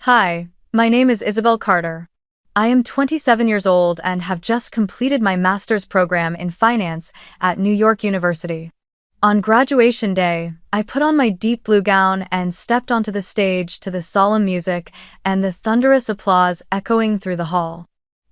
Hi, my name is Isabel Carter. I am 27 years old and have just completed my master's program in finance at New York University. On graduation day, I put on my deep blue gown and stepped onto the stage to the solemn music and the thunderous applause echoing through the hall.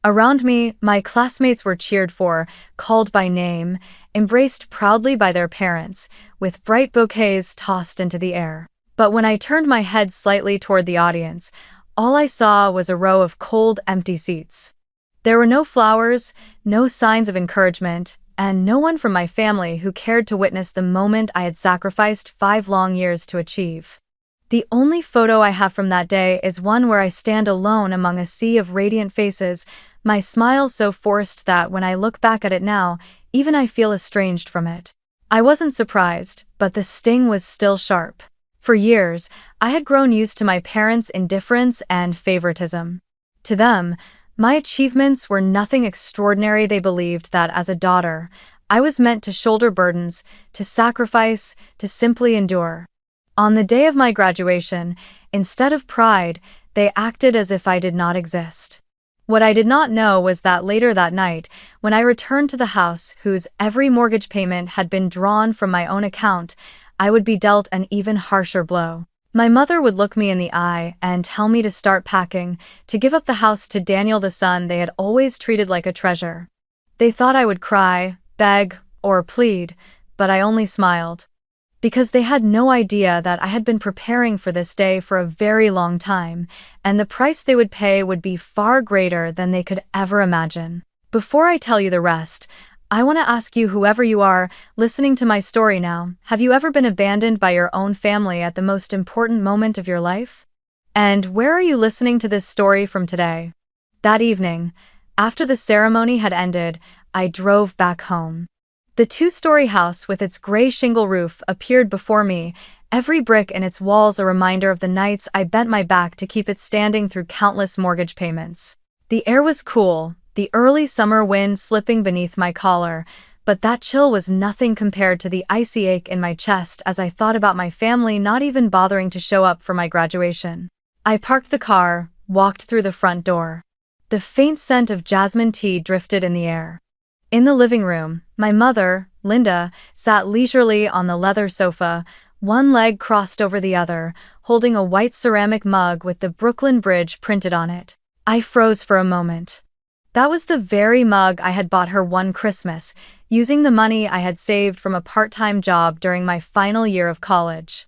Around me, my classmates were cheered for, called by name, embraced proudly by their parents, with bright bouquets tossed into the air. But when I turned my head slightly toward the audience, all I saw was a row of cold, empty seats. There were no flowers, no signs of encouragement, and no one from my family who cared to witness the moment I had sacrificed 5 long years to achieve. The only photo I have from that day is one where I stand alone among a sea of radiant faces, my smile so forced that when I look back at it now, even I feel estranged from it. I wasn't surprised, but the sting was still sharp. For years, I had grown used to my parents' indifference and favoritism. To them, my achievements were nothing extraordinary. They believed that as a daughter, I was meant to shoulder burdens, to sacrifice, to simply endure. On the day of my graduation, instead of pride, they acted as if I did not exist. What I did not know was that later that night, when I returned to the house whose every mortgage payment had been drawn from my own account, I would be dealt an even harsher blow. My mother would look me in the eye and tell me to start packing, to give up the house to Daniel, the son they had always treated like a treasure. They thought I would cry, beg, or plead, but I only smiled. Because they had no idea that I had been preparing for this day for a very long time, and the price they would pay would be far greater than they could ever imagine. Before I tell you the rest, I want to ask you, whoever you are, listening to my story now, have you ever been abandoned by your own family at the most important moment of your life? And where are you listening to this story from today? That evening, after the ceremony had ended, I drove back home. The 2-story house with its gray shingle roof appeared before me, every brick in its walls a reminder of the nights I bent my back to keep it standing through countless mortgage payments. The air was cool, the early summer wind slipping beneath my collar, but that chill was nothing compared to the icy ache in my chest as I thought about my family not even bothering to show up for my graduation. I parked the car, walked through the front door. The faint scent of jasmine tea drifted in the air. In the living room, my mother, Linda, sat leisurely on the leather sofa, one leg crossed over the other, holding a white ceramic mug with the Brooklyn Bridge printed on it. I froze for a moment. That was the very mug I had bought her one Christmas, using the money I had saved from a part-time job during my final year of college.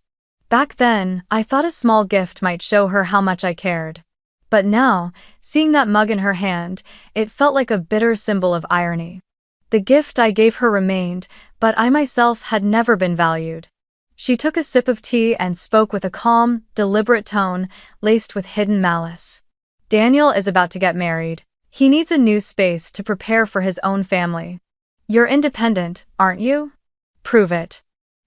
Back then, I thought a small gift might show her how much I cared. But now, seeing that mug in her hand, it felt like a bitter symbol of irony. The gift I gave her remained, but I myself had never been valued. She took a sip of tea and spoke with a calm, deliberate tone, laced with hidden malice. Daniel is about to get married. He needs a new space to prepare for his own family. You're independent, aren't you? Prove it.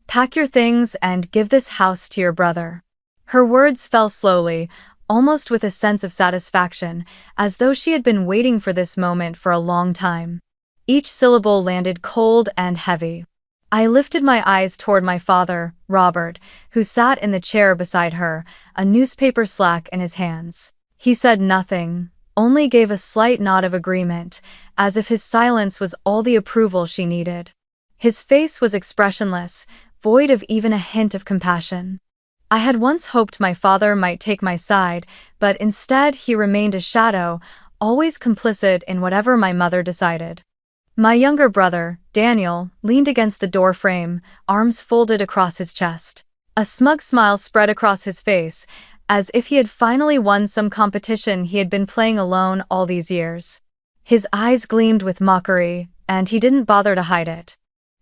Pack your things and give this house to your brother. Her words fell slowly, almost with a sense of satisfaction, as though she had been waiting for this moment for a long time. Each syllable landed cold and heavy. I lifted my eyes toward my father, Robert, who sat in the chair beside her, a newspaper slack in his hands. He said nothing, only gave a slight nod of agreement, as if his silence was all the approval she needed. His face was expressionless, void of even a hint of compassion. I had once hoped my father might take my side, but instead he remained a shadow, always complicit in whatever my mother decided. My younger brother, Daniel, leaned against the door frame, arms folded across his chest. A smug smile spread across his face, as if he had finally won some competition he had been playing alone all these years. His eyes gleamed with mockery, and he didn't bother to hide it.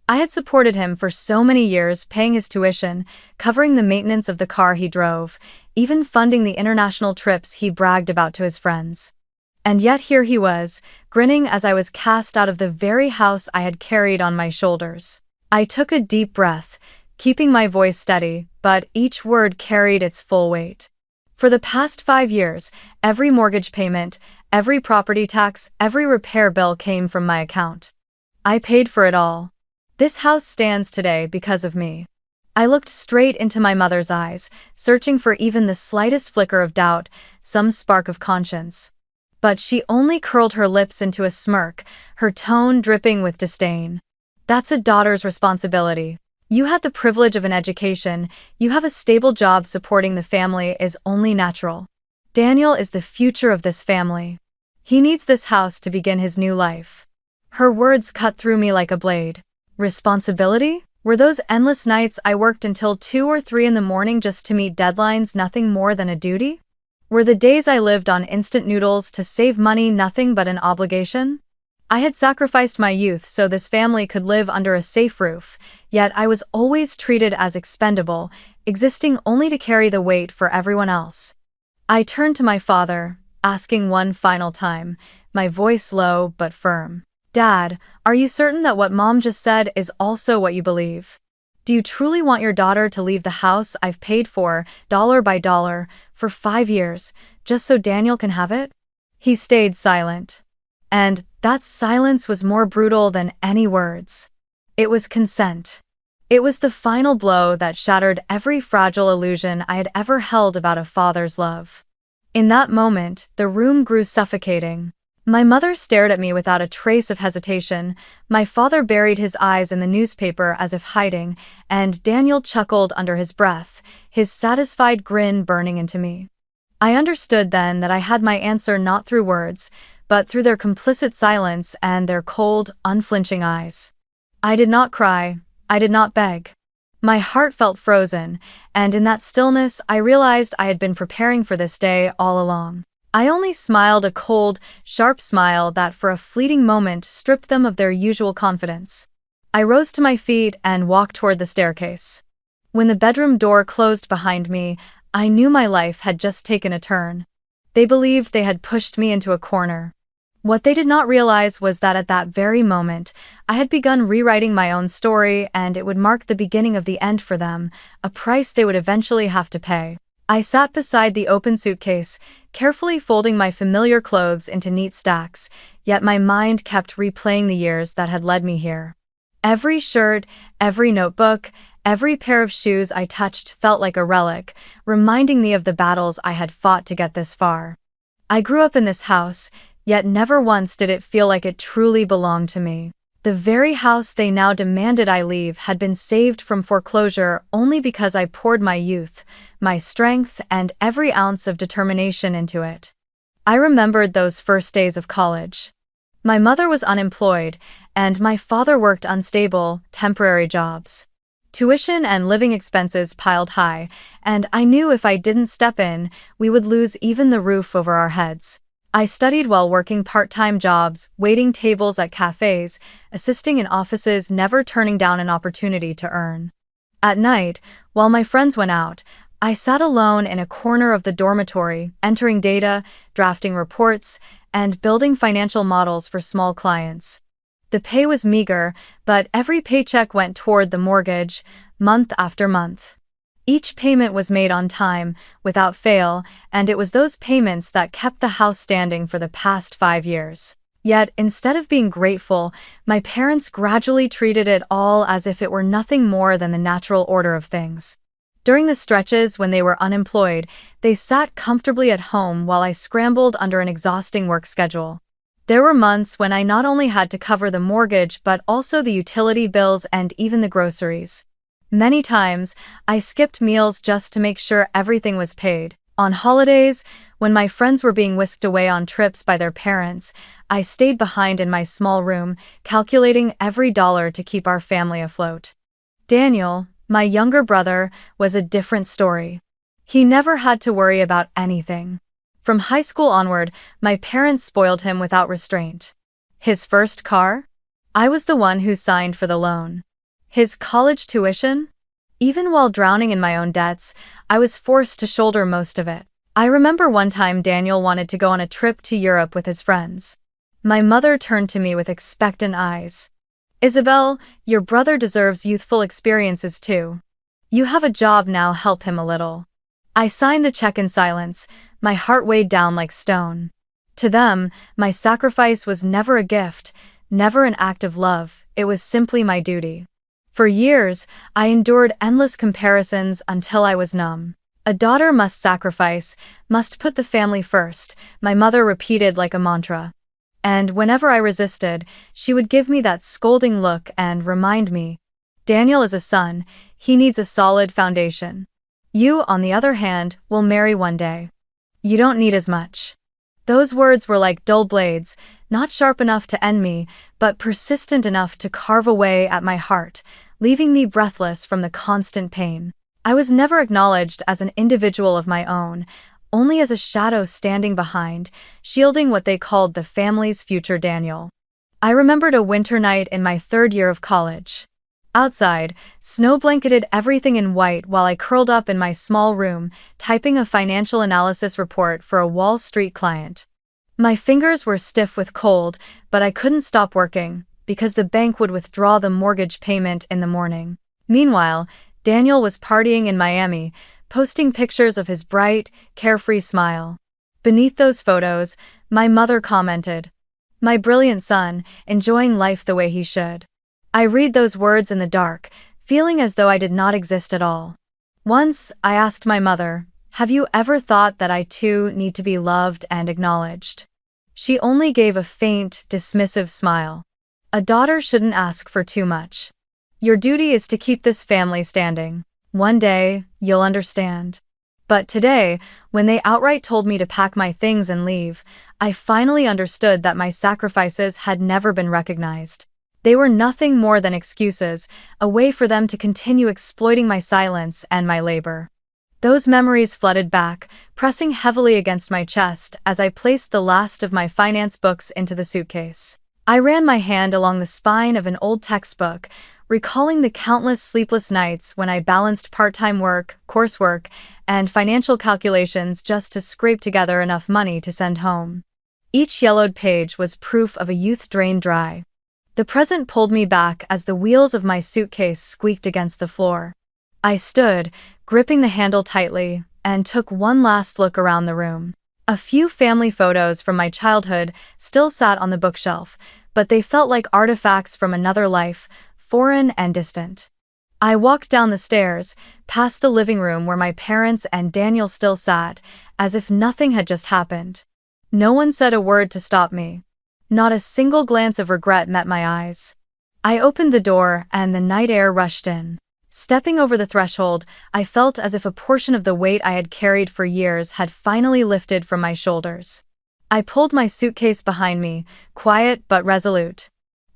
I had supported him for so many years, paying his tuition, covering the maintenance of the car he drove, even funding the international trips he bragged about to his friends. And yet here he was, grinning as I was cast out of the very house I had carried on my shoulders. I took a deep breath, keeping my voice steady, but each word carried its full weight. For the past 5 years, every mortgage payment, every property tax, every repair bill came from my account. I paid for it all. This house stands today because of me. I looked straight into my mother's eyes, searching for even the slightest flicker of doubt, some spark of conscience. But she only curled her lips into a smirk, her tone dripping with disdain. That's a daughter's responsibility. You had the privilege of an education, you have a stable job, supporting the family is only natural. Daniel is the future of this family. He needs this house to begin his new life. Her words cut through me like a blade. Responsibility? Were those endless nights I worked until 2 or 3 in the morning just to meet deadlines nothing more than a duty? Were the days I lived on instant noodles to save money nothing but an obligation? I had sacrificed my youth so this family could live under a safe roof, yet I was always treated as expendable, existing only to carry the weight for everyone else. I turned to my father, asking one final time, my voice low but firm. Dad, are you certain that what Mom just said is also what you believe? Do you truly want your daughter to leave the house I've paid for, dollar by dollar, for 5 years, just so Daniel can have it? He stayed silent. And that silence was more brutal than any words. It was consent. It was the final blow that shattered every fragile illusion I had ever held about a father's love. In that moment, the room grew suffocating. My mother stared at me without a trace of hesitation, my father buried his eyes in the newspaper as if hiding, and Daniel chuckled under his breath, his satisfied grin burning into me. I understood then that I had my answer not through words, but through their complicit silence and their cold, unflinching eyes. I did not cry, I did not beg. My heart felt frozen, and in that stillness I realized I had been preparing for this day all along. I only smiled, a cold, sharp smile that for a fleeting moment stripped them of their usual confidence. I rose to my feet and walked toward the staircase. When the bedroom door closed behind me, I knew my life had just taken a turn. They believed they had pushed me into a corner. What they did not realize was that at that very moment, I had begun rewriting my own story, and it would mark the beginning of the end for them, a price they would eventually have to pay. I sat beside the open suitcase, carefully folding my familiar clothes into neat stacks, yet my mind kept replaying the years that had led me here. Every shirt, every notebook, every pair of shoes I touched felt like a relic, reminding me of the battles I had fought to get this far. I grew up in this house, yet never once did it feel like it truly belonged to me. The very house they now demanded I leave had been saved from foreclosure only because I poured my youth, my strength, and every ounce of determination into it. I remembered those first days of college. My mother was unemployed, and my father worked unstable, temporary jobs. Tuition and living expenses piled high, and I knew if I didn't step in, we would lose even the roof over our heads. I studied while working part-time jobs, waiting tables at cafes, assisting in offices, never turning down an opportunity to earn. At night, while my friends went out, I sat alone in a corner of the dormitory, entering data, drafting reports, and building financial models for small clients. The pay was meager, but every paycheck went toward the mortgage, month after month. Each payment was made on time, without fail, and it was those payments that kept the house standing for the past 5 years. Yet, instead of being grateful, my parents gradually treated it all as if it were nothing more than the natural order of things. During the stretches when they were unemployed, they sat comfortably at home while I scrambled under an exhausting work schedule. There were months when I not only had to cover the mortgage but also the utility bills and even the groceries. Many times, I skipped meals just to make sure everything was paid. On holidays, when my friends were being whisked away on trips by their parents, I stayed behind in my small room, calculating every dollar to keep our family afloat. Daniel, my younger brother, was a different story. He never had to worry about anything. From high school onward, my parents spoiled him without restraint. His first car? I was the one who signed for the loan. His college tuition? Even while drowning in my own debts, I was forced to shoulder most of it. I remember one time Daniel wanted to go on a trip to Europe with his friends. My mother turned to me with expectant eyes. Isabel, your brother deserves youthful experiences too. You have a job now, help him a little. I signed the check in silence, my heart weighed down like stone. To them, my sacrifice was never a gift, never an act of love, it was simply my duty. For years, I endured endless comparisons until I was numb. A daughter must sacrifice, must put the family first, my mother repeated like a mantra. And whenever I resisted, she would give me that scolding look and remind me, Daniel is a son, he needs a solid foundation. You, on the other hand, will marry one day. You don't need as much. Those words were like dull blades, not sharp enough to end me, but persistent enough to carve away at my heart, leaving me breathless from the constant pain. I was never acknowledged as an individual of my own, only as a shadow standing behind, shielding what they called the family's future Daniel. I remembered a winter night in my third year of college. Outside, snow blanketed everything in white while I curled up in my small room, typing a financial analysis report for a Wall Street client. My fingers were stiff with cold, but I couldn't stop working, because the bank would withdraw the mortgage payment in the morning. Meanwhile, Daniel was partying in Miami, posting pictures of his bright, carefree smile. Beneath those photos, my mother commented, "My brilliant son, enjoying life the way he should." I read those words in the dark, feeling as though I did not exist at all. Once, I asked my mother, "Have you ever thought that I too need to be loved and acknowledged?" She only gave a faint, dismissive smile. A daughter shouldn't ask for too much. Your duty is to keep this family standing. One day, you'll understand. But today, when they outright told me to pack my things and leave, I finally understood that my sacrifices had never been recognized. They were nothing more than excuses, a way for them to continue exploiting my silence and my labor. Those memories flooded back, pressing heavily against my chest as I placed the last of my finance books into the suitcase. I ran my hand along the spine of an old textbook, recalling the countless sleepless nights when I balanced part-time work, coursework, and financial calculations just to scrape together enough money to send home. Each yellowed page was proof of a youth drained dry. The present pulled me back as the wheels of my suitcase squeaked against the floor. I stood, gripping the handle tightly, and took one last look around the room. A few family photos from my childhood still sat on the bookshelf, but they felt like artifacts from another life, foreign and distant. I walked down the stairs, past the living room where my parents and Daniel still sat, as if nothing had just happened. No one said a word to stop me. Not a single glance of regret met my eyes. I opened the door and the night air rushed in. Stepping over the threshold, I felt as if a portion of the weight I had carried for years had finally lifted from my shoulders. I pulled my suitcase behind me, quiet but resolute.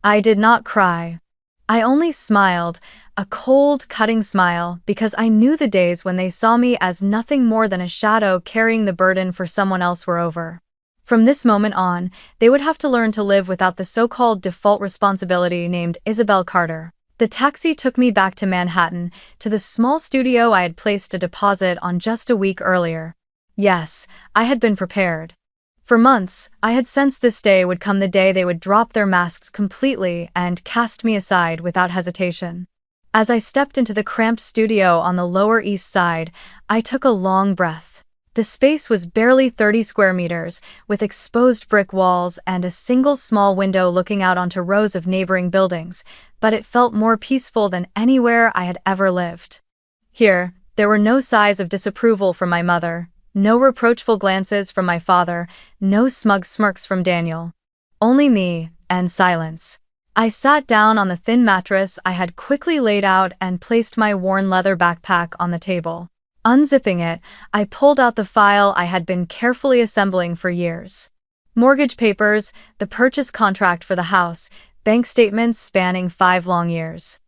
I did not cry. I only smiled, a cold, cutting smile, because I knew the days when they saw me as nothing more than a shadow carrying the burden for someone else were over. From this moment on, they would have to learn to live without the so-called default responsibility named Isabel Carter. The taxi took me back to Manhattan, to the small studio I had placed a deposit on just a week earlier. Yes, I had been prepared. For months, I had sensed this day would come, the day they would drop their masks completely and cast me aside without hesitation. As I stepped into the cramped studio on the Lower East Side, I took a long breath. The space was barely 30 square meters, with exposed brick walls and a single small window looking out onto rows of neighboring buildings, but it felt more peaceful than anywhere I had ever lived. Here, there were no sighs of disapproval from my mother, no reproachful glances from my father, no smug smirks from Daniel. Only me, and silence. I sat down on the thin mattress I had quickly laid out and placed my worn leather backpack on the table. Unzipping it, I pulled out the file I had been carefully assembling for years. Mortgage papers, the purchase contract for the house, bank statements spanning 5 long years.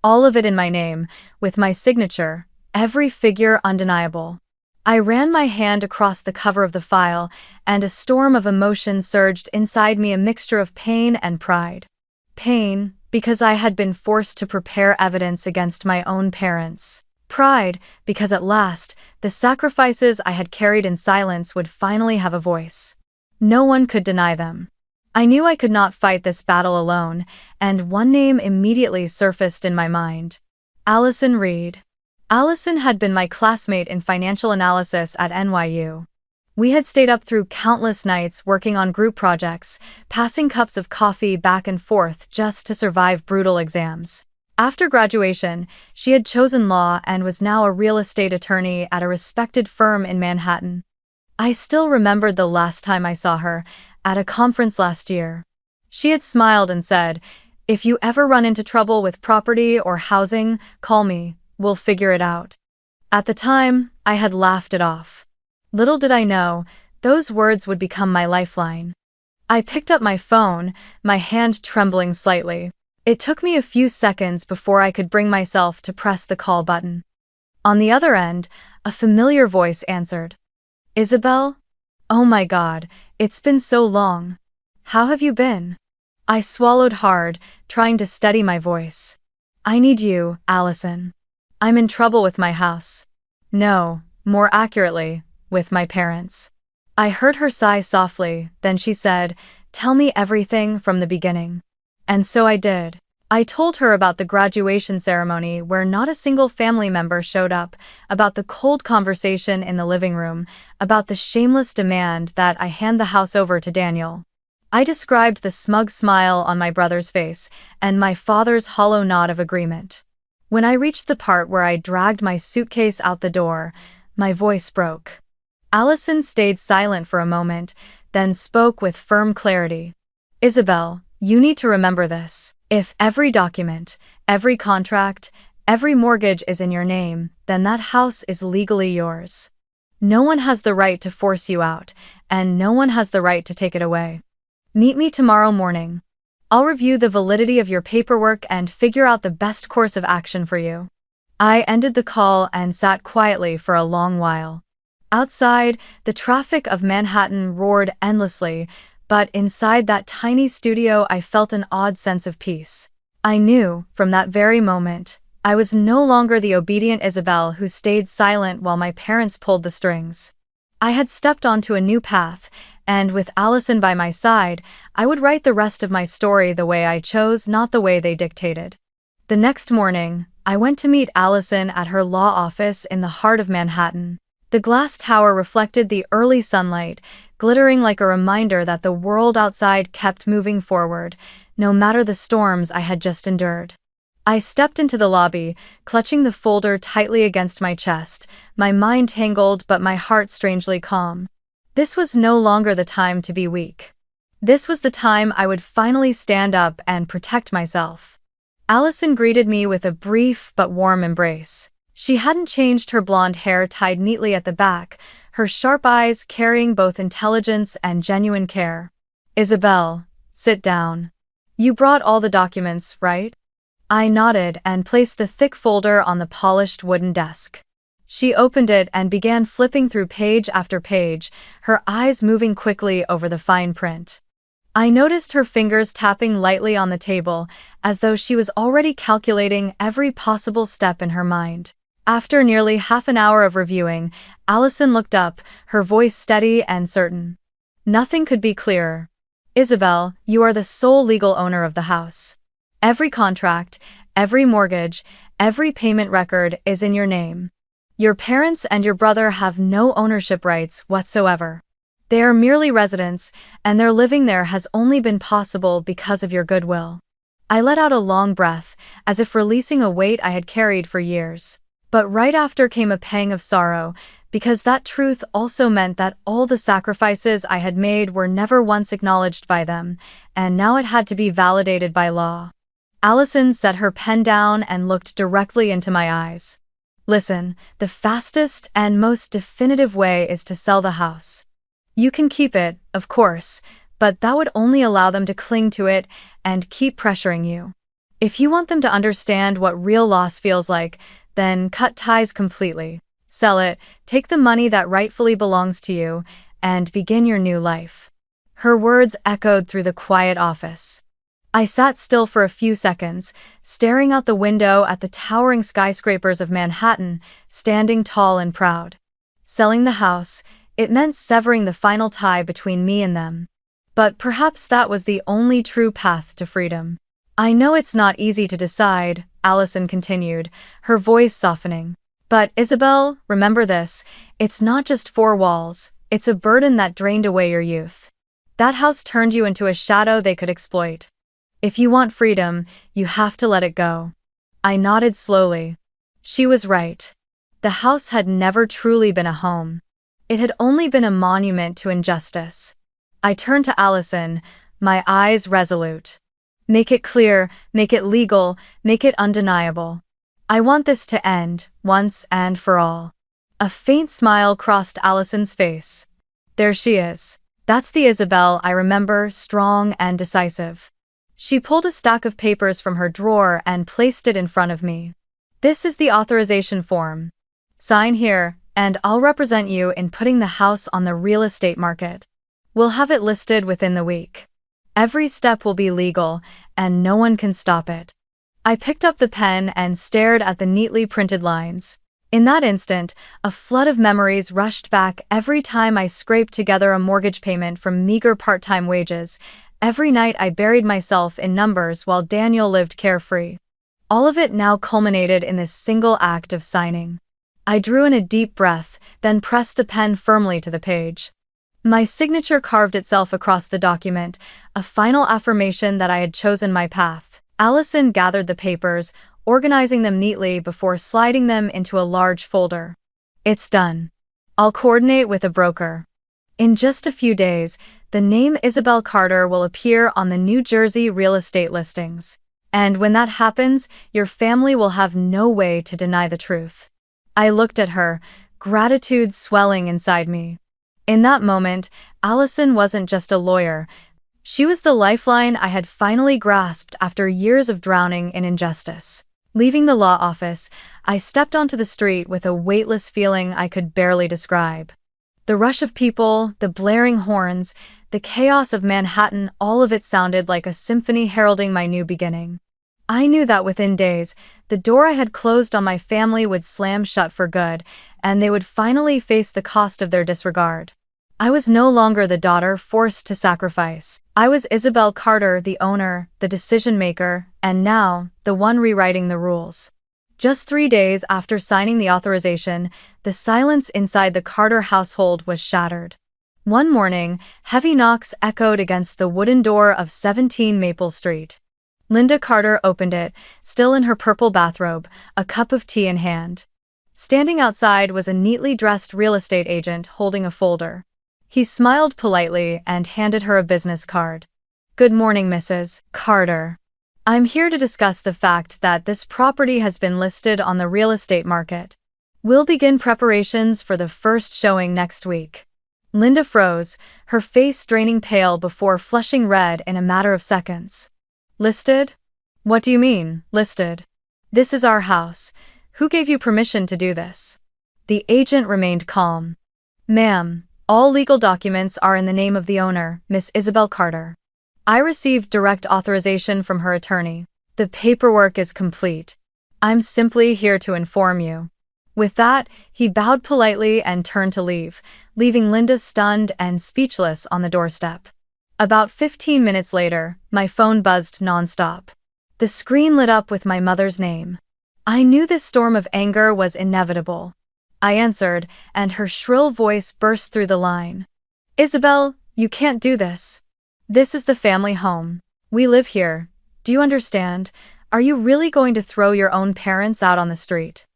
All of it in my name, with my signature, every figure undeniable. I ran my hand across the cover of the file, and a storm of emotion surged inside me, a mixture of pain and pride. Pain, because I had been forced to prepare evidence against my own parents. Pride, because at last, the sacrifices I had carried in silence would finally have a voice. No one could deny them. I knew I could not fight this battle alone, and one name immediately surfaced in my mind. Allison Reed. Allison had been my classmate in financial analysis at NYU. We had stayed up through countless nights working on group projects, passing cups of coffee back and forth just to survive brutal exams. After graduation, she had chosen law and was now a real estate attorney at a respected firm in Manhattan. I still remembered the last time I saw her, at a conference last year. She had smiled and said, "If you ever run into trouble with property or housing, call me, we'll figure it out." At the time, I had laughed it off. Little did I know, those words would become my lifeline. I picked up my phone, my hand trembling slightly. It took me a few seconds before I could bring myself to press the call button. On the other end, a familiar voice answered. "Isabel? Oh my God, it's been so long. How have you been?" I swallowed hard, trying to steady my voice. "I need you, Allison. I'm in trouble with my house. No, more accurately, with my parents." I heard her sigh softly, then she said, "Tell me everything from the beginning." And so I did. I told her about the graduation ceremony where not a single family member showed up, about the cold conversation in the living room, about the shameless demand that I hand the house over to Daniel. I described the smug smile on my brother's face and my father's hollow nod of agreement. When I reached the part where I dragged my suitcase out the door, my voice broke. Allison stayed silent for a moment, then spoke with firm clarity. "Isabel, you need to remember this. If every document, every contract, every mortgage is in your name, then that house is legally yours. No one has the right to force you out, and no one has the right to take it away. Meet me tomorrow morning. I'll review the validity of your paperwork and figure out the best course of action for you." I ended the call and sat quietly for a long while. Outside, the traffic of Manhattan roared endlessly, but inside that tiny studio I felt an odd sense of peace. I knew, from that very moment, I was no longer the obedient Isabel who stayed silent while my parents pulled the strings. I had stepped onto a new path, and with Allison by my side, I would write the rest of my story the way I chose, not the way they dictated. The next morning, I went to meet Allison at her law office in the heart of Manhattan. The glass tower reflected the early sunlight, glittering like a reminder that the world outside kept moving forward, no matter the storms I had just endured. I stepped into the lobby, clutching the folder tightly against my chest, my mind tangled but my heart strangely calm. This was no longer the time to be weak. This was the time I would finally stand up and protect myself. Allison greeted me with a brief but warm embrace. She hadn't changed, her blonde hair tied neatly at the back, her sharp eyes carrying both intelligence and genuine care. "Isabel, sit down. You brought all the documents, right?" I nodded and placed the thick folder on the polished wooden desk. She opened it and began flipping through page after page, her eyes moving quickly over the fine print. I noticed her fingers tapping lightly on the table, as though she was already calculating every possible step in her mind. After nearly half an hour of reviewing, Allison looked up, her voice steady and certain. "Nothing could be clearer. Isabel, you are the sole legal owner of the house. Every contract, every mortgage, every payment record is in your name. Your parents and your brother have no ownership rights whatsoever. They are merely residents, and their living there has only been possible because of your goodwill." I let out a long breath, as if releasing a weight I had carried for years. But right after came a pang of sorrow, because that truth also meant that all the sacrifices I had made were never once acknowledged by them, and now it had to be validated by law. Allison set her pen down and looked directly into my eyes. "Listen, the fastest and most definitive way is to sell the house. You can keep it, of course, but that would only allow them to cling to it and keep pressuring you. If you want them to understand what real loss feels like, then cut ties completely. Sell it, take the money that rightfully belongs to you, and begin your new life." Her words echoed through the quiet office. I sat still for a few seconds, staring out the window at the towering skyscrapers of Manhattan, standing tall and proud. Selling the house, it meant severing the final tie between me and them. But perhaps that was the only true path to freedom. "I know it's not easy to decide," Allison continued, her voice softening. "But Isabel, remember this, it's not just four walls, it's a burden that drained away your youth. That house turned you into a shadow they could exploit. If you want freedom, you have to let it go. I nodded slowly. She was right. The house had never truly been a home. It had only been a monument to injustice. I turned to Allison, my eyes resolute. Make it clear, make it legal, make it undeniable. I want this to end, once and for all. A faint smile crossed Allison's face. There she is. That's the Isabel I remember, strong and decisive. She pulled a stack of papers from her drawer and placed it in front of me. This is the authorization form. Sign here, and I'll represent you in putting the house on the real estate market. We'll have it listed within the week. Every step will be legal, and no one can stop it. I picked up the pen and stared at the neatly printed lines. In that instant, a flood of memories rushed back every time I scraped together a mortgage payment from meager part-time wages. Every night I buried myself in numbers while Daniel lived carefree. All of it now culminated in this single act of signing. I drew in a deep breath, then pressed the pen firmly to the page. My signature carved itself across the document, a final affirmation that I had chosen my path. Allison gathered the papers, organizing them neatly before sliding them into a large folder. It's done. I'll coordinate with a broker. In just a few days, the name Isabel Carter will appear on the New Jersey real estate listings. And when that happens, your family will have no way to deny the truth. I looked at her, gratitude swelling inside me. In that moment, Allison wasn't just a lawyer. She was the lifeline I had finally grasped after years of drowning in injustice. Leaving the law office, I stepped onto the street with a weightless feeling I could barely describe. The rush of people, the blaring horns, the chaos of Manhattan, all of it sounded like a symphony heralding my new beginning. I knew that within days, the door I had closed on my family would slam shut for good, and they would finally face the cost of their disregard. I was no longer the daughter forced to sacrifice. I was Isabel Carter, the owner, the decision-maker, and now, the one rewriting the rules. Just 3 days after signing the authorization, the silence inside the Carter household was shattered. One morning, heavy knocks echoed against the wooden door of 17 Maple Street. Linda Carter opened it, still in her purple bathrobe, a cup of tea in hand. Standing outside was a neatly dressed real estate agent holding a folder. He smiled politely and handed her a business card. Good morning, Mrs. Carter. I'm here to discuss the fact that this property has been listed on the real estate market. We'll begin preparations for the first showing next week. Linda froze, her face draining pale before flushing red in a matter of seconds. Listed? What do you mean, listed? This is our house. Who gave you permission to do this? The agent remained calm. Ma'am, all legal documents are in the name of the owner, Miss Isabel Carter. I received direct authorization from her attorney. The paperwork is complete. I'm simply here to inform you. With that, he bowed politely and turned to leave, leaving Linda stunned and speechless on the doorstep. About 15 minutes later, my phone buzzed nonstop. The screen lit up with my mother's name. I knew this storm of anger was inevitable. I answered, and her shrill voice burst through the line. Isabel, you can't do this. This is the family home. We live here. Do you understand? Are you really going to throw your own parents out on the street?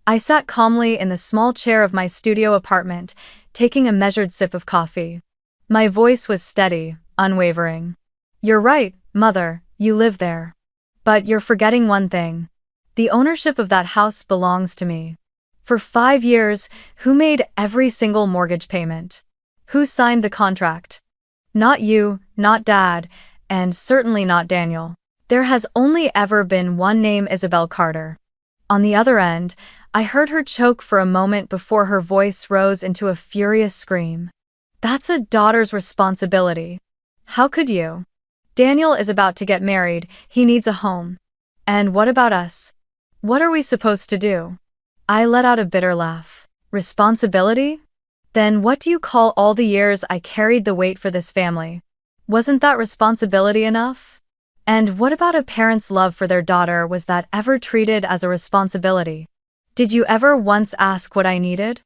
I sat calmly in the small chair of my studio apartment, taking a measured sip of coffee. My voice was steady, unwavering. You're right, Mother, you live there. But you're forgetting one thing. The ownership of that house belongs to me. For 5 years, who made every single mortgage payment? Who signed the contract? Not you, not Dad, and certainly not Daniel. There has only ever been one name, Isabel Carter. On the other end, I heard her choke for a moment before her voice rose into a furious scream. That's a daughter's responsibility. How could you? Daniel is about to get married, he needs a home. And what about us? What are we supposed to do? I let out a bitter laugh. Responsibility? Then what do you call all the years I carried the weight for this family? Wasn't that responsibility enough? And what about a parent's love for their daughter? Was that ever treated as a responsibility? Did you ever once ask what I needed?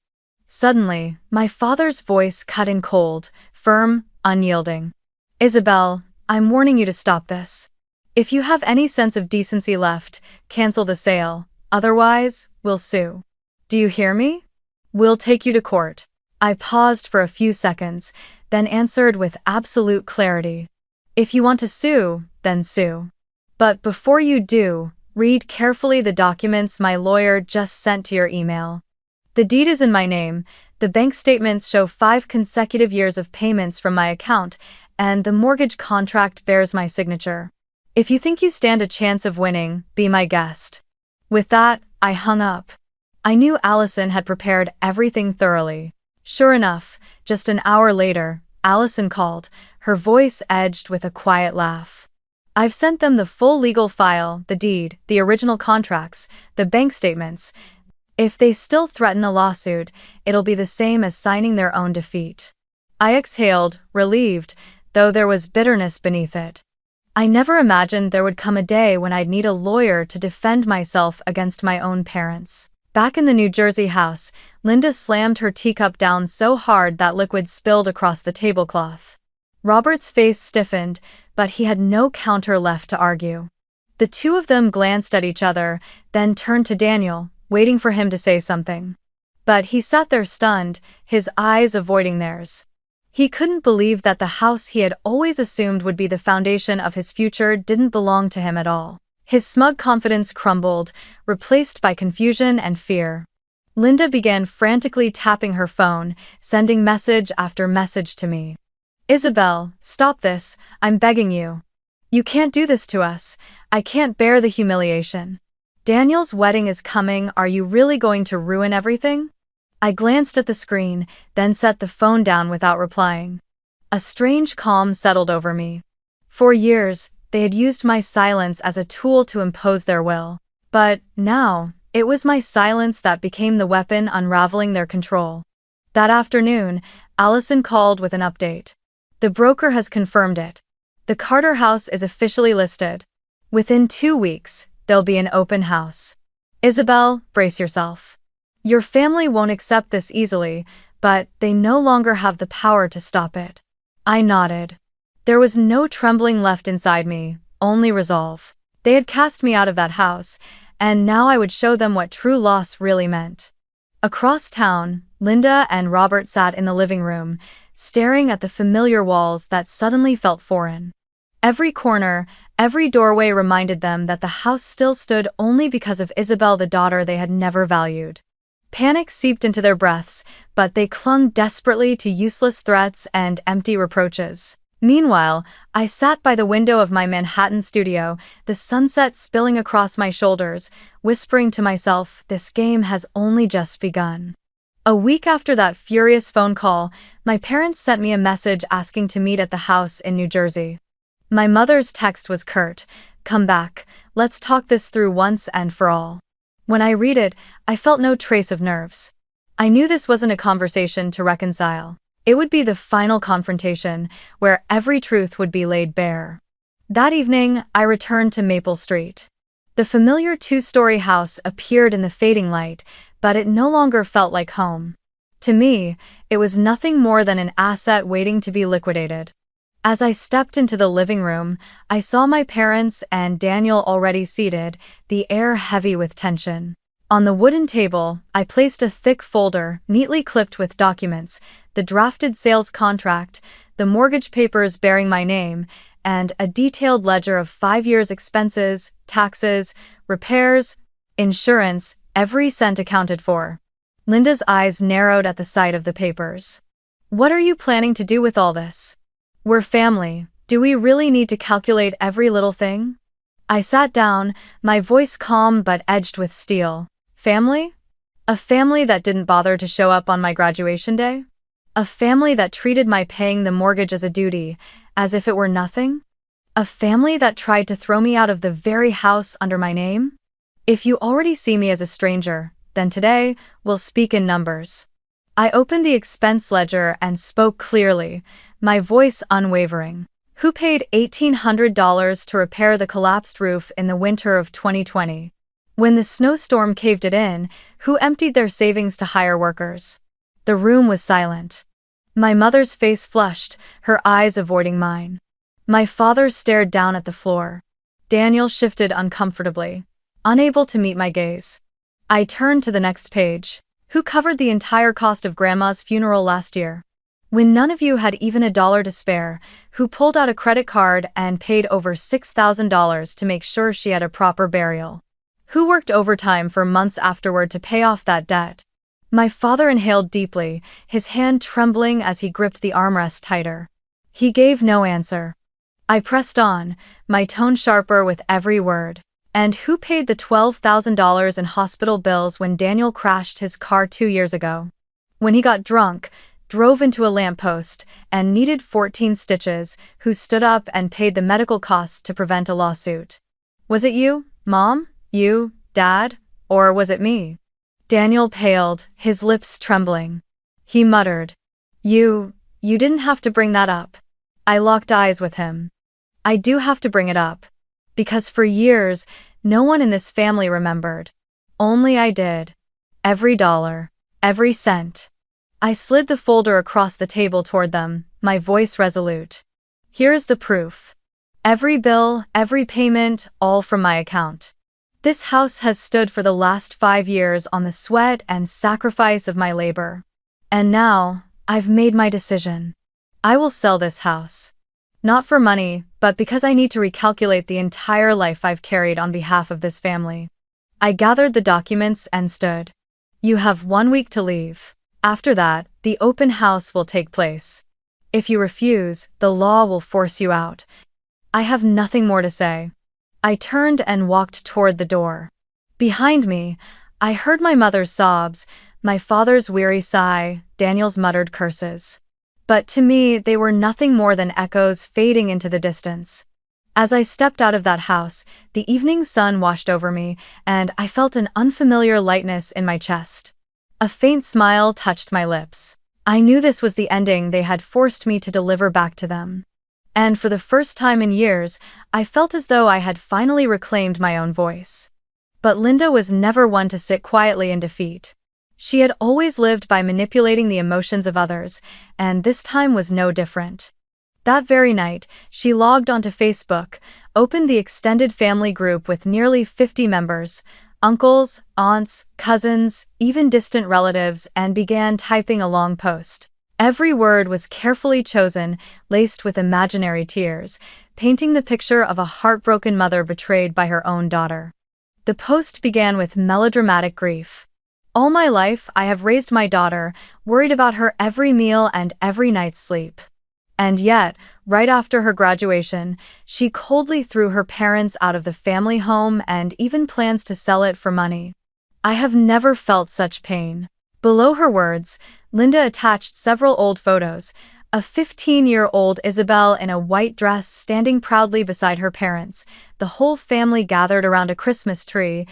Suddenly, my father's voice cut in cold, firm, unyielding. Isabel, I'm warning you to stop this. If you have any sense of decency left, cancel the sale. Otherwise, we'll sue. Do you hear me? We'll take you to court. I paused for a few seconds, then answered with absolute clarity. If you want to sue, then sue. But before you do, read carefully the documents my lawyer just sent to your email. The deed is in my name, the bank statements show 5 consecutive years of payments from my account, and the mortgage contract bears my signature. If you think you stand a chance of winning, be my guest. With that, I hung up. I knew Allison had prepared everything thoroughly. Sure enough, just an hour later, Allison called, her voice edged with a quiet laugh. I've sent them the full legal file, the deed, the original contracts, the bank statements. If they still threaten a lawsuit, it'll be the same as signing their own defeat. I exhaled, relieved, though there was bitterness beneath it. I never imagined there would come a day when I'd need a lawyer to defend myself against my own parents. Back in the New Jersey house, Linda slammed her teacup down so hard that liquid spilled across the tablecloth. Robert's face stiffened, but he had no counter left to argue. The two of them glanced at each other, then turned to Daniel, waiting for him to say something. But he sat there stunned, his eyes avoiding theirs. He couldn't believe that the house he had always assumed would be the foundation of his future didn't belong to him at all. His smug confidence crumbled, replaced by confusion and fear. Linda began frantically tapping her phone, sending message after message to me. Isabel, stop this, I'm begging you. You can't do this to us. I can't bear the humiliation. Daniel's wedding is coming, are you really going to ruin everything? I glanced at the screen, then set the phone down without replying. A strange calm settled over me. For years, they had used my silence as a tool to impose their will. But now, it was my silence that became the weapon unraveling their control. That afternoon, Allison called with an update. The broker has confirmed it. The Carter house is officially listed. Within 2 weeks, there'll be an open house. Isabel, brace yourself. Your family won't accept this easily, but they no longer have the power to stop it. I nodded. There was no trembling left inside me, only resolve. They had cast me out of that house, and now I would show them what true loss really meant. Across town, Linda and Robert sat in the living room, staring at the familiar walls that suddenly felt foreign. Every corner, every doorway reminded them that the house still stood only because of Isabel, the daughter they had never valued. Panic seeped into their breaths, but they clung desperately to useless threats and empty reproaches. Meanwhile, I sat by the window of my Manhattan studio, the sunset spilling across my shoulders, whispering to myself, this game has only just begun. A week after that furious phone call, my parents sent me a message asking to meet at the house in New Jersey. My mother's text was curt, "Come back, let's talk this through once and for all." When I read it, I felt no trace of nerves. I knew this wasn't a conversation to reconcile. It would be the final confrontation, where every truth would be laid bare. That evening, I returned to Maple Street. The familiar 2-story house appeared in the fading light, but it no longer felt like home. To me, it was nothing more than an asset waiting to be liquidated. As I stepped into the living room, I saw my parents and Daniel already seated, the air heavy with tension. On the wooden table, I placed a thick folder, neatly clipped with documents, the drafted sales contract, the mortgage papers bearing my name, and a detailed ledger of 5 years' expenses, taxes, repairs, insurance, every cent accounted for. Linda's eyes narrowed at the sight of the papers. "What are you planning to do with all this? We're family. Do we really need to calculate every little thing?" I sat down, my voice calm but edged with steel. Family? A family that didn't bother to show up on my graduation day? A family that treated my paying the mortgage as a duty, as if it were nothing? A family that tried to throw me out of the very house under my name? If you already see me as a stranger, then today, we'll speak in numbers. I opened the expense ledger and spoke clearly, my voice unwavering. Who paid $1,800 to repair the collapsed roof in the winter of 2020? When the snowstorm caved it in, who emptied their savings to hire workers? The room was silent. My mother's face flushed, her eyes avoiding mine. My father stared down at the floor. Daniel shifted uncomfortably, unable to meet my gaze. I turned to the next page. Who covered the entire cost of Grandma's funeral last year? When none of you had even $1 to spare, who pulled out a credit card and paid over $6,000 to make sure she had a proper burial? Who worked overtime for months afterward to pay off that debt? My father inhaled deeply, his hand trembling as he gripped the armrest tighter. He gave no answer. I pressed on, my tone sharper with every word. And who paid the $12,000 in hospital bills when Daniel crashed his car 2 years ago? When he got drunk, drove into a lamppost, and needed 14 stitches, who stood up and paid the medical costs to prevent a lawsuit? Was it you, Mom? You, Dad? Or was it me? Daniel paled, his lips trembling. He muttered, You didn't have to bring that up." I locked eyes with him. I do have to bring it up. Because for years, no one in this family remembered. Only I did. Every dollar. Every cent. I slid the folder across the table toward them, my voice resolute. Here's the proof. Every bill, every payment, all from my account. This house has stood for the last 5 years on the sweat and sacrifice of my labor. And now, I've made my decision. I will sell this house. Not for money, but because I need to recalculate the entire life I've carried on behalf of this family. I gathered the documents and stood. You have 1 week to leave. After that, the open house will take place. If you refuse, the law will force you out. I have nothing more to say. I turned and walked toward the door. Behind me, I heard my mother's sobs, my father's weary sigh, Daniel's muttered curses. But to me, they were nothing more than echoes fading into the distance. As I stepped out of that house, the evening sun washed over me, and I felt an unfamiliar lightness in my chest. A faint smile touched my lips. I knew this was the ending they had forced me to deliver back to them. And for the first time in years, I felt as though I had finally reclaimed my own voice. But Linda was never one to sit quietly in defeat. She had always lived by manipulating the emotions of others, and this time was no different. That very night, she logged onto Facebook, opened the extended family group with nearly 50 members, uncles, aunts, cousins, even distant relatives, and began typing a long post. Every word was carefully chosen, laced with imaginary tears, painting the picture of a heartbroken mother betrayed by her own daughter. The post began with melodramatic grief. All my life, I have raised my daughter, worried about her every meal and every night's sleep. And yet, right after her graduation, she coldly threw her parents out of the family home and even plans to sell it for money. I have never felt such pain. Below her words, Linda attached several old photos, a 15-year-old Isabel in a white dress standing proudly beside her parents, the whole family gathered around a Christmas tree,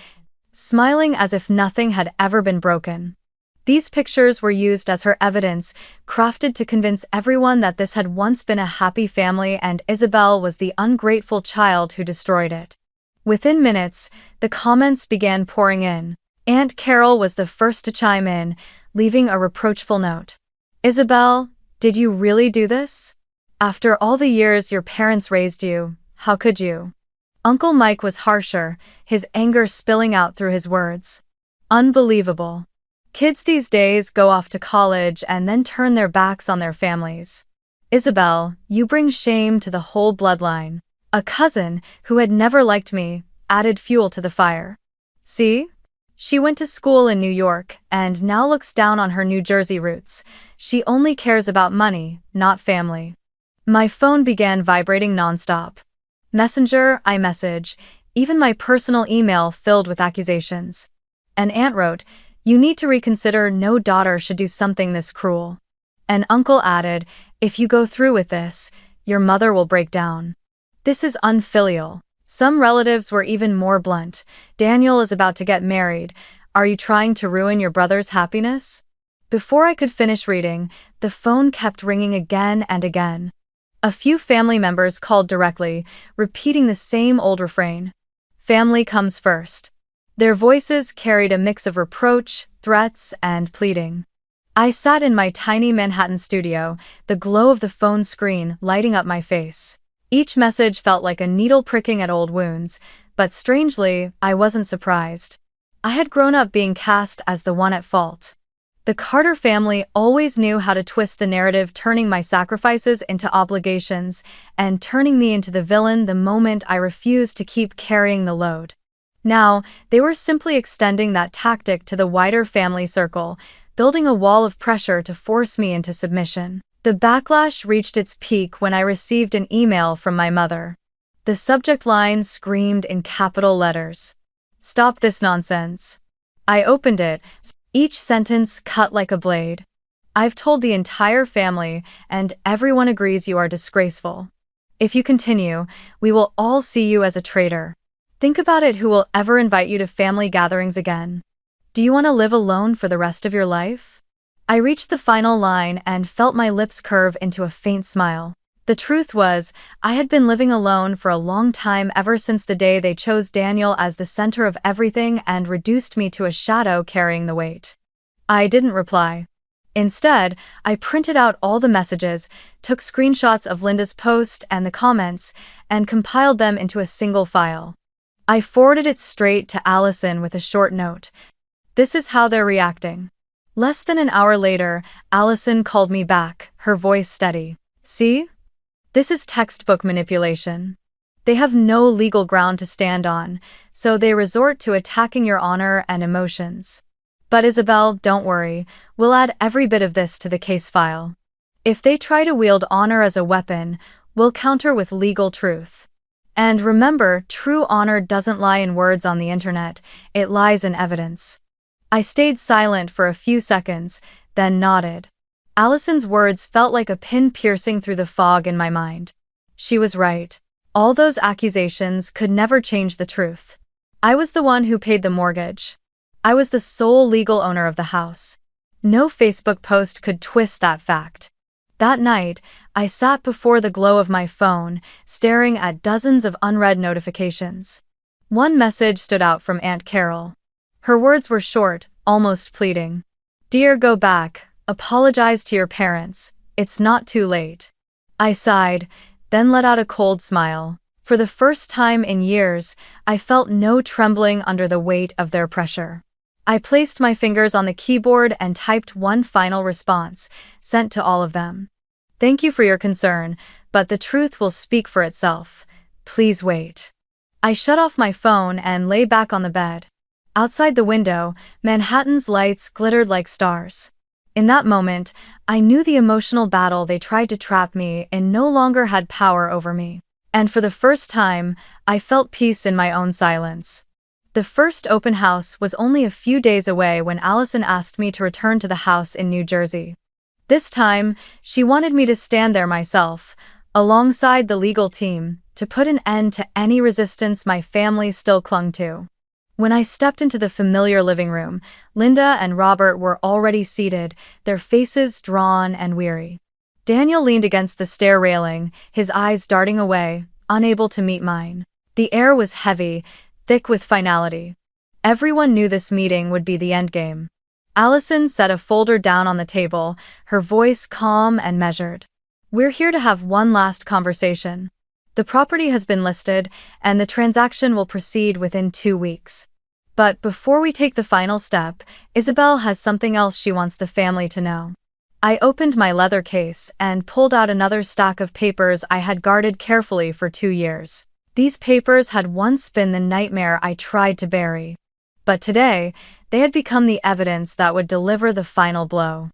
smiling as if nothing had ever been broken. These pictures were used as her evidence, crafted to convince everyone that this had once been a happy family and Isabel was the ungrateful child who destroyed it. Within minutes, the comments began pouring in. Aunt Carol was the first to chime in, leaving a reproachful note. Isabel, did you really do this? After all the years your parents raised you, how could you? Uncle Mike was harsher, his anger spilling out through his words. Unbelievable. Kids these days go off to college and then turn their backs on their families. Isabel, you bring shame to the whole bloodline. A cousin, who had never liked me, added fuel to the fire. See? She went to school in New York and now looks down on her New Jersey roots. She only cares about money, not family. My phone began vibrating nonstop. Messenger, iMessage, even my personal email filled with accusations. An aunt wrote, "You need to reconsider, no daughter should do something this cruel." An uncle added, "If you go through with this, your mother will break down." This is unfilial. Some relatives were even more blunt. Daniel is about to get married. Are you trying to ruin your brother's happiness? Before I could finish reading, the phone kept ringing again and again. A few family members called directly, repeating the same old refrain. Family comes first. Their voices carried a mix of reproach, threats, and pleading. I sat in my tiny Manhattan studio, the glow of the phone screen lighting up my face. Each message felt like a needle pricking at old wounds, but strangely, I wasn't surprised. I had grown up being cast as the one at fault. The Carter family always knew how to twist the narrative, turning my sacrifices into obligations and turning me into the villain the moment I refused to keep carrying the load. Now, they were simply extending that tactic to the wider family circle, building a wall of pressure to force me into submission. The backlash reached its peak when I received an email from my mother. The subject line screamed in capital letters, "Stop this nonsense." I opened it, each sentence cut like a blade. "I've told the entire family, and everyone agrees you are disgraceful. If you continue, we will all see you as a traitor. Think about it, who will ever invite you to family gatherings again? Do you want to live alone for the rest of your life?" I reached the final line and felt my lips curve into a faint smile. The truth was, I had been living alone for a long time, ever since the day they chose Daniel as the center of everything and reduced me to a shadow carrying the weight. I didn't reply. Instead, I printed out all the messages, took screenshots of Linda's post and the comments, and compiled them into a single file. I forwarded it straight to Allison with a short note. "This is how they're reacting." Less than an hour later, Allison called me back, her voice steady. "See? This is textbook manipulation. They have no legal ground to stand on, so they resort to attacking your honor and emotions. But Isabel, don't worry, we'll add every bit of this to the case file. If they try to wield honor as a weapon, we'll counter with legal truth. And remember, true honor doesn't lie in words on the internet, it lies in evidence." I stayed silent for a few seconds, then nodded. Allison's words felt like a pin piercing through the fog in my mind. She was right. All those accusations could never change the truth. I was the one who paid the mortgage. I was the sole legal owner of the house. No Facebook post could twist that fact. That night, I sat before the glow of my phone, staring at dozens of unread notifications. One message stood out from Aunt Carol. Her words were short, almost pleading. "Dear, go back. Apologize to your parents. It's not too late." I sighed, then let out a cold smile. For the first time in years, I felt no trembling under the weight of their pressure. I placed my fingers on the keyboard and typed one final response, sent to all of them. "Thank you for your concern, but the truth will speak for itself. Please wait." I shut off my phone and lay back on the bed. Outside the window, Manhattan's lights glittered like stars. In that moment, I knew the emotional battle they tried to trap me in no longer had power over me. And for the first time, I felt peace in my own silence. The first open house was only a few days away when Allison asked me to return to the house in New Jersey. This time, she wanted me to stand there myself, alongside the legal team, to put an end to any resistance my family still clung to. When I stepped into the familiar living room, Linda and Robert were already seated, their faces drawn and weary. Daniel leaned against the stair railing, his eyes darting away, unable to meet mine. The air was heavy, thick with finality. Everyone knew this meeting would be the endgame. Allison set a folder down on the table, her voice calm and measured. "We're here to have one last conversation. The property has been listed, and the transaction will proceed within 2 weeks. But before we take the final step, Isabel has something else she wants the family to know." I opened my leather case and pulled out another stack of papers I had guarded carefully for 2 years. These papers had once been the nightmare I tried to bury. But today, they had become the evidence that would deliver the final blow.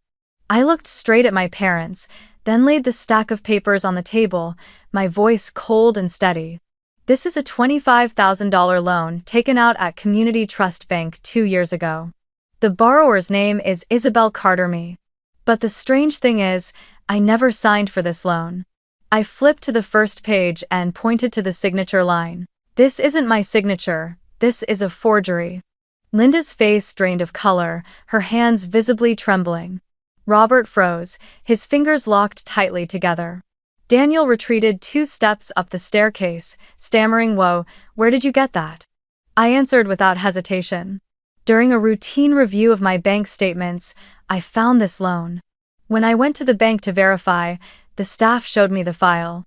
I looked straight at my parents, then laid the stack of papers on the table, my voice cold and steady. "This is a $25,000 loan taken out at Community Trust Bank 2 years ago. The borrower's name is Isabel Carter Me. But the strange thing is, I never signed for this loan." I flipped to the first page and pointed to the signature line. "This isn't my signature, this is a forgery." Linda's face drained of color, her hands visibly trembling. Robert froze, his fingers locked tightly together. Daniel retreated 2 steps up the staircase, stammering, "Whoa, where did you get that?" I answered without hesitation. "During a routine review of my bank statements, I found this loan. When I went to the bank to verify, the staff showed me the file."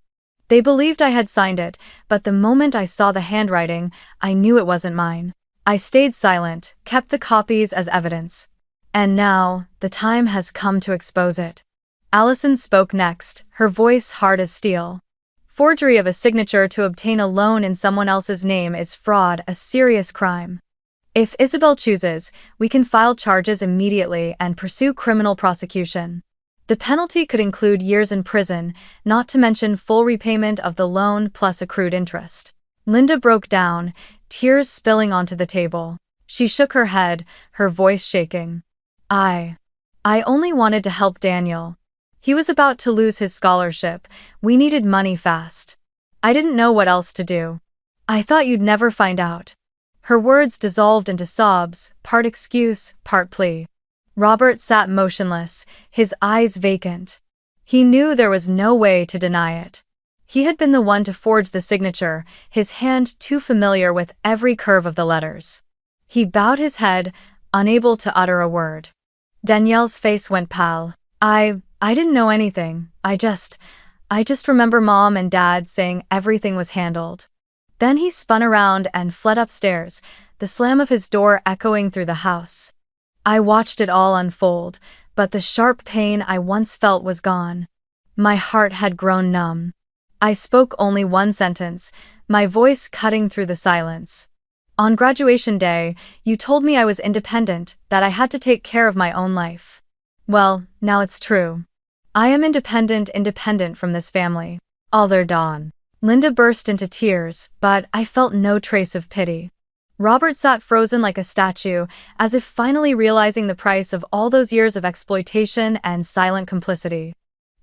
They believed I had signed it, but the moment I saw the handwriting, I knew it wasn't mine. I stayed silent, kept the copies as evidence. And now, the time has come to expose it. Allison spoke next, her voice hard as steel. Forgery of a signature to obtain a loan in someone else's name is fraud, a serious crime. If Isabel chooses, we can file charges immediately and pursue criminal prosecution. The penalty could include years in prison, not to mention full repayment of the loan plus accrued interest. Linda broke down, tears spilling onto the table. She shook her head, her voice shaking. I only wanted to help Daniel. He was about to lose his scholarship. We needed money fast. I didn't know what else to do. I thought you'd never find out. Her words dissolved into sobs, part excuse, part plea. Robert sat motionless, his eyes vacant. He knew there was no way to deny it. He had been the one to forge the signature, his hand too familiar with every curve of the letters. He bowed his head, unable to utter a word. Danielle's face went pale. I didn't know anything. I just remember Mom and Dad saying everything was handled. Then he spun around and fled upstairs, the slam of his door echoing through the house. I watched it all unfold, but the sharp pain I once felt was gone. My heart had grown numb. I spoke only one sentence, my voice cutting through the silence. On graduation day, you told me I was independent, that I had to take care of my own life. Well, now it's true. I am independent from this family. All their dawn. Linda burst into tears, but I felt no trace of pity. Robert sat frozen like a statue, as if finally realizing the price of all those years of exploitation and silent complicity.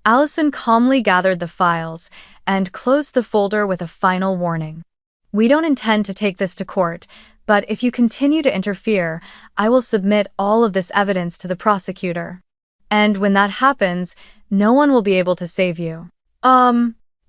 Allison calmly gathered the files and closed the folder with a final warning. We don't intend to take this to court, but if you continue to interfere, I will submit all of this evidence to the prosecutor. And when that happens, no one will be able to save you.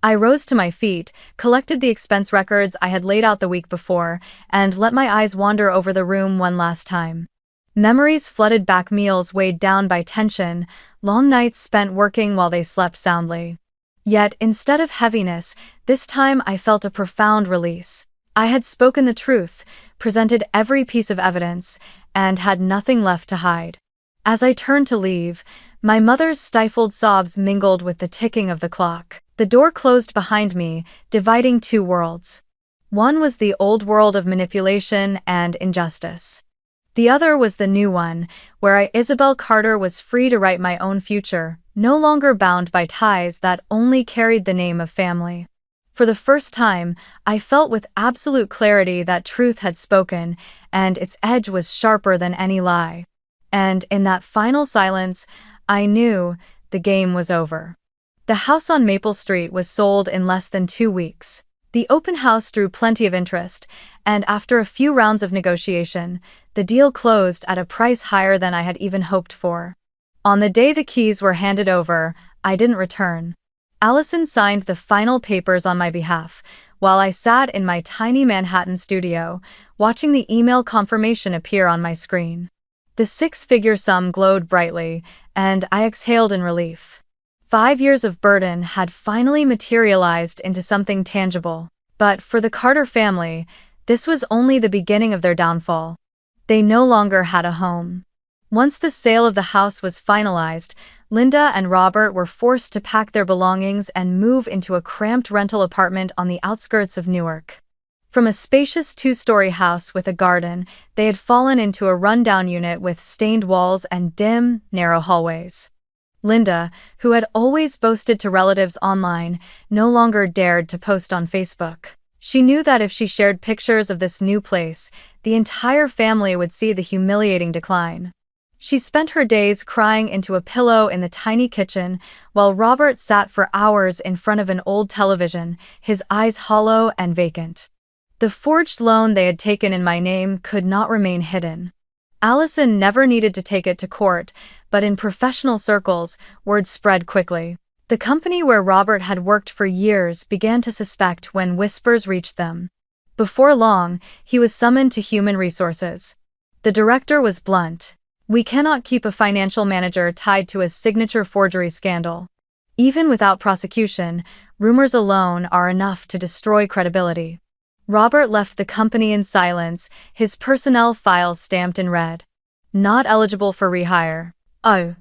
I rose to my feet, collected the expense records I had laid out the week before, and let my eyes wander over the room one last time. Memories flooded back, meals weighed down by tension, long nights spent working while they slept soundly. Yet, instead of heaviness, this time I felt a profound release. I had spoken the truth, presented every piece of evidence, and had nothing left to hide. As I turned to leave, my mother's stifled sobs mingled with the ticking of the clock. The door closed behind me, dividing two worlds. One was the old world of manipulation and injustice. The other was the new one, where Isabel Carter was free to write my own future, no longer bound by ties that only carried the name of family. For the first time, I felt with absolute clarity that truth had spoken, and its edge was sharper than any lie. And in that final silence, I knew the game was over. The house on Maple Street was sold in less than 2 weeks. The open house drew plenty of interest, and after a few rounds of negotiation, the deal closed at a price higher than I had even hoped for. On the day the keys were handed over, I didn't return. Allison signed the final papers on my behalf, while I sat in my tiny Manhattan studio, watching the email confirmation appear on my screen. The 6-figure sum glowed brightly, and I exhaled in relief. 5 years of burden had finally materialized into something tangible. But for the Carter family, this was only the beginning of their downfall. They no longer had a home. Once the sale of the house was finalized, Linda and Robert were forced to pack their belongings and move into a cramped rental apartment on the outskirts of Newark. From a spacious 2-story house with a garden, they had fallen into a rundown unit with stained walls and dim, narrow hallways. Linda, who had always boasted to relatives online, no longer dared to post on Facebook. She knew that if she shared pictures of this new place, the entire family would see the humiliating decline. She spent her days crying into a pillow in the tiny kitchen, while Robert sat for hours in front of an old television, his eyes hollow and vacant. The forged loan they had taken in my name could not remain hidden. Allison never needed to take it to court, but in professional circles, word spread quickly. The company where Robert had worked for years began to suspect when whispers reached them. Before long, he was summoned to human resources. The director was blunt. "We cannot keep a financial manager tied to a signature forgery scandal." Even without prosecution, rumors alone are enough to destroy credibility. Robert left the company in silence, his personnel files stamped in red. Not eligible for rehire. Oh.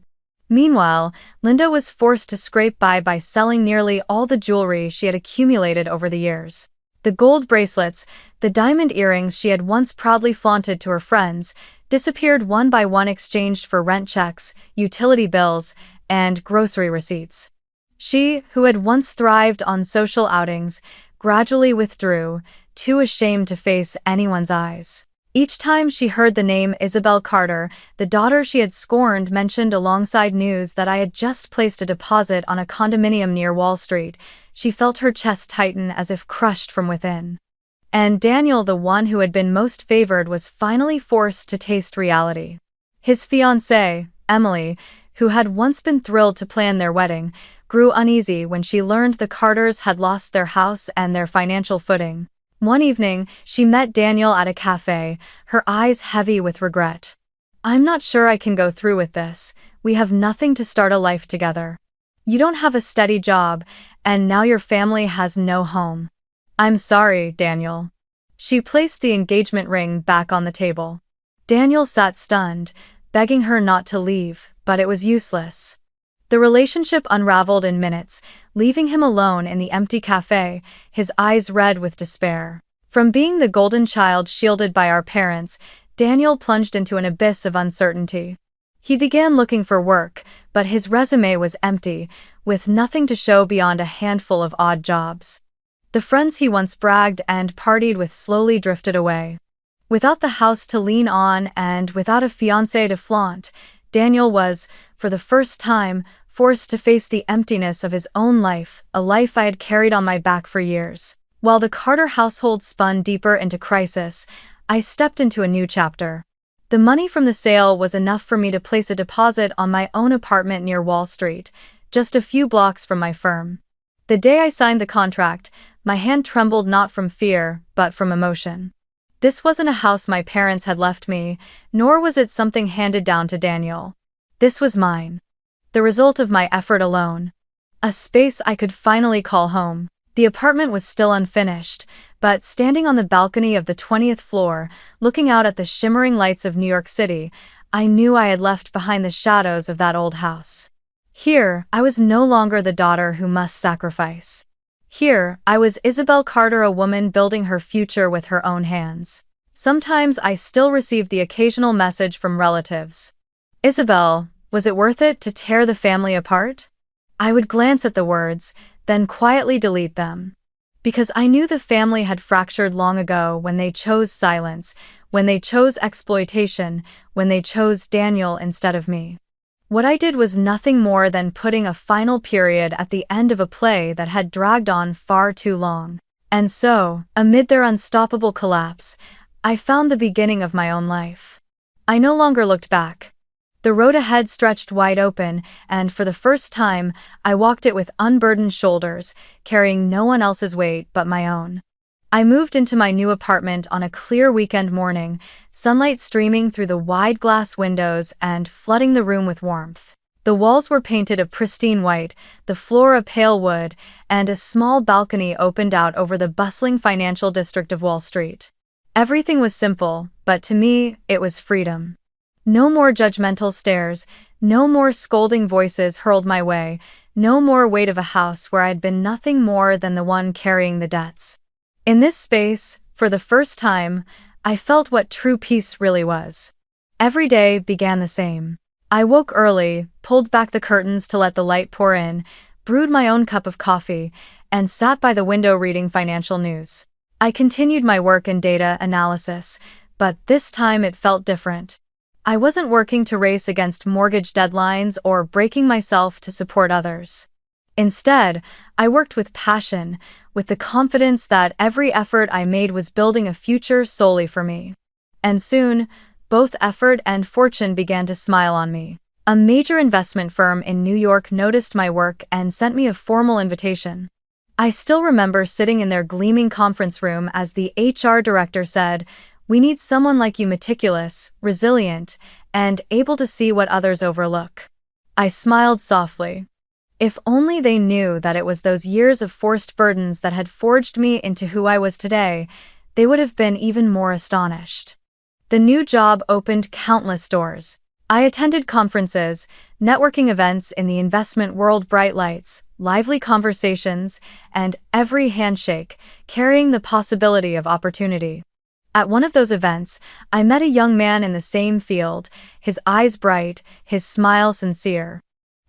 Meanwhile, Linda was forced to scrape by selling nearly all the jewelry she had accumulated over the years. The gold bracelets, the diamond earrings she had once proudly flaunted to her friends, disappeared one by one, exchanged for rent checks, utility bills, and grocery receipts. She, who had once thrived on social outings, gradually withdrew, too ashamed to face anyone's eyes. Each time she heard the name Isabel Carter, the daughter she had scorned mentioned alongside news that I had just placed a deposit on a condominium near Wall Street, she felt her chest tighten as if crushed from within. And Daniel, the one who had been most favored, was finally forced to taste reality. His fiancée, Emily, who had once been thrilled to plan their wedding, grew uneasy when she learned the Carters had lost their house and their financial footing. One evening, she met Daniel at a cafe, her eyes heavy with regret. "I'm not sure I can go through with this. We have nothing to start a life together. You don't have a steady job, and now your family has no home." "I'm sorry, Daniel." She placed the engagement ring back on the table. Daniel sat stunned, begging her not to leave, but it was useless. The relationship unraveled in minutes, leaving him alone in the empty cafe, his eyes red with despair. From being the golden child shielded by our parents, Daniel plunged into an abyss of uncertainty. He began looking for work, but his resume was empty, with nothing to show beyond a handful of odd jobs. The friends he once bragged and partied with slowly drifted away. Without the house to lean on and without a fiancé to flaunt, Daniel was, for the first time, forced to face the emptiness of his own life, a life I had carried on my back for years. While the Carter household spun deeper into crisis, I stepped into a new chapter. The money from the sale was enough for me to place a deposit on my own apartment near Wall Street, just a few blocks from my firm. The day I signed the contract, my hand trembled not from fear, but from emotion. This wasn't a house my parents had left me, nor was it something handed down to Daniel. This was mine. The result of my effort alone. A space I could finally call home. The apartment was still unfinished, but standing on the balcony of the 20th floor, looking out at the shimmering lights of New York City, I knew I had left behind the shadows of that old house. Here, I was no longer the daughter who must sacrifice. Here, I was Isabel Carter, a woman building her future with her own hands. Sometimes I still received the occasional message from relatives. "Isabel, was it worth it to tear the family apart?" I would glance at the words, then quietly delete them. Because I knew the family had fractured long ago when they chose silence, when they chose exploitation, when they chose Daniel instead of me. What I did was nothing more than putting a final period at the end of a play that had dragged on far too long. And so, amid their unstoppable collapse, I found the beginning of my own life. I no longer looked back. The road ahead stretched wide open, and for the first time, I walked it with unburdened shoulders, carrying no one else's weight but my own. I moved into my new apartment on a clear weekend morning, sunlight streaming through the wide glass windows and flooding the room with warmth. The walls were painted a pristine white, the floor a pale wood, and a small balcony opened out over the bustling financial district of Wall Street. Everything was simple, but to me, it was freedom. No more judgmental stares, no more scolding voices hurled my way, no more weight of a house where I had been nothing more than the one carrying the debts. In this space, for the first time, I felt what true peace really was. Every day began the same. I woke early, pulled back the curtains to let the light pour in, brewed my own cup of coffee, and sat by the window reading financial news. I continued my work in data analysis, but this time it felt different. I wasn't working to race against mortgage deadlines or breaking myself to support others. Instead, I worked with passion, with the confidence that every effort I made was building a future solely for me. And soon, both effort and fortune began to smile on me. A major investment firm in New York noticed my work and sent me a formal invitation. I still remember sitting in their gleaming conference room as the HR director said, "We need someone like you, meticulous, resilient, and able to see what others overlook." I smiled softly. If only they knew that it was those years of forced burdens that had forged me into who I was today, they would have been even more astonished. The new job opened countless doors. I attended conferences, networking events in the investment world, bright lights, lively conversations, and every handshake carrying the possibility of opportunity. At one of those events, I met a young man in the same field, his eyes bright, his smile sincere.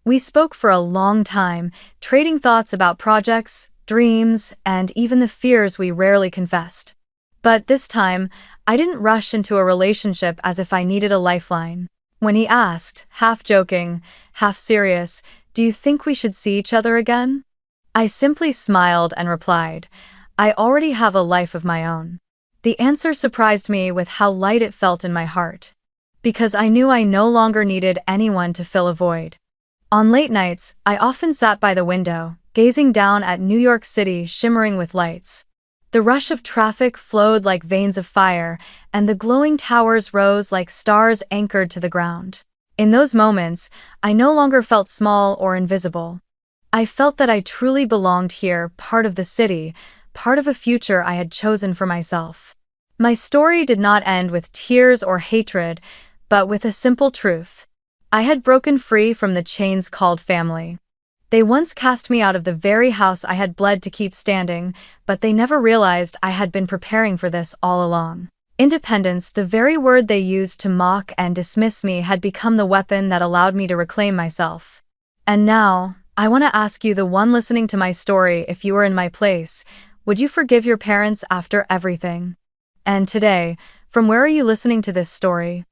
We spoke for a long time, trading thoughts about projects, dreams, and even the fears we rarely confessed. But this time, I didn't rush into a relationship as if I needed a lifeline. When he asked, half joking, half serious, "Do you think we should see each other again?" I simply smiled and replied, "I already have a life of my own." The answer surprised me with how light it felt in my heart. Because I knew I no longer needed anyone to fill a void. On late nights, I often sat by the window, gazing down at New York City shimmering with lights. The rush of traffic flowed like veins of fire, and the glowing towers rose like stars anchored to the ground. In those moments, I no longer felt small or invisible. I felt that I truly belonged here, part of the city, part of a future I had chosen for myself. My story did not end with tears or hatred, but with a simple truth. I had broken free from the chains called family. They once cast me out of the very house I had bled to keep standing, but they never realized I had been preparing for this all along. Independence, the very word they used to mock and dismiss me, had become the weapon that allowed me to reclaim myself. And now, I want to ask you, the one listening to my story, if you were in my place, would you forgive your parents after everything? And today, from where are you listening to this story?